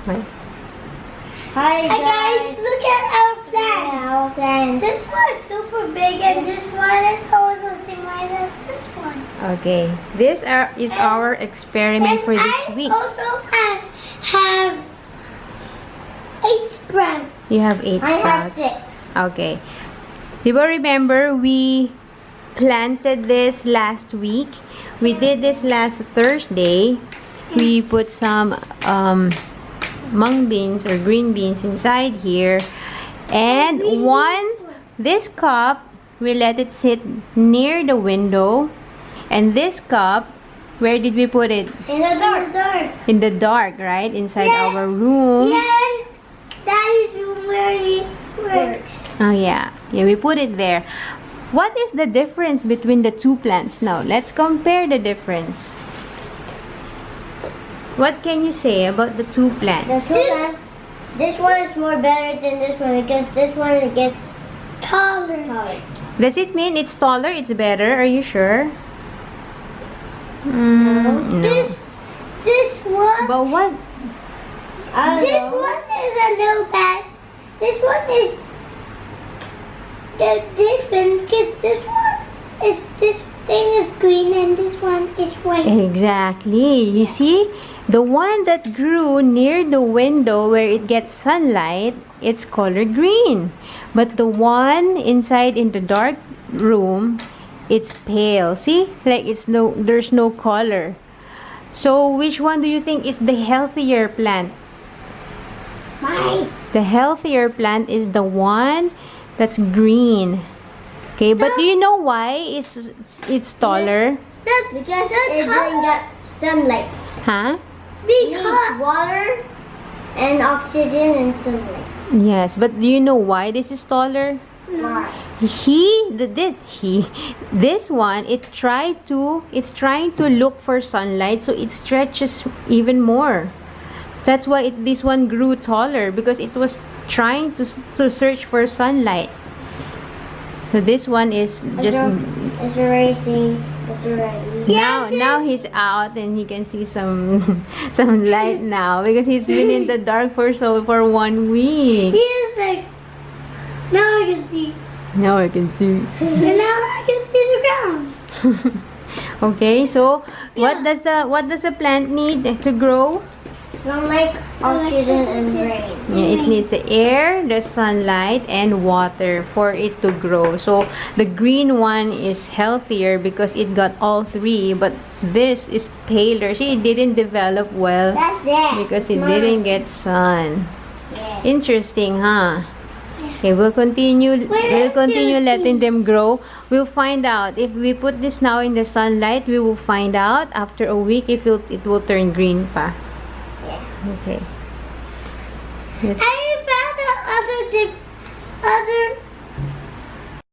Right. Hi guys, look at our plants. Yeah, our plants. This one's super big and this one is also the same height as this one. Okay. This is our experiment for this I week. also have 8 sprouts. You have 8 I have sprouts. 6. Okay. Do you remember we planted this last week? We did this last Thursday. We put some mung beans or green beans inside here, and this cup we let it sit near the window, and this cup, where did we put it? In the dark. In the dark, right? Inside our room. Yeah, and Daddy's room where he works. Oh yeah, we put it there. What is the difference between the two plants now? Let's compare the difference. What can you say about the two plants? This one is more better than this one because this one gets Taller. Does it mean it's taller, it's better? Are you sure? No. This one. But what? This one is a little bad. This one is different because this thing is green and this one is white. Exactly. You see, the one that grew near the window where it gets sunlight, it's color green. But the one inside in the dark room, it's pale. See? Like there's no color. So which one do you think is the healthier plant? Mine. The healthier plant is the one that's green. Okay, but do you know why it's taller? because it doesn't get sunlight. Huh? It needs water and oxygen and sunlight. Yes, but do you know why this is taller? Why? This one, it's trying to look for sunlight, so it stretches even more. That's why this one grew taller, because it was trying to search for sunlight. So this one is just It's already. now he's out and he can see some some light now, because he's been in the dark for 1 week. He is like, now I can see. Now I can see. And now I can see the ground. Okay, so what does the plant need to grow? Sunlight, oxygen, and rain. Yeah, it needs the air, the sunlight, and water for it to grow. So the green one is healthier because it got all 3, but this is paler. See, it didn't develop well That's it. because it didn't get sun. Yeah. Interesting, huh? Okay, we'll continue letting them grow. We'll find out if we put this now in the sunlight. We will find out after a week if it will turn green pa. Okay. Yes. I found the other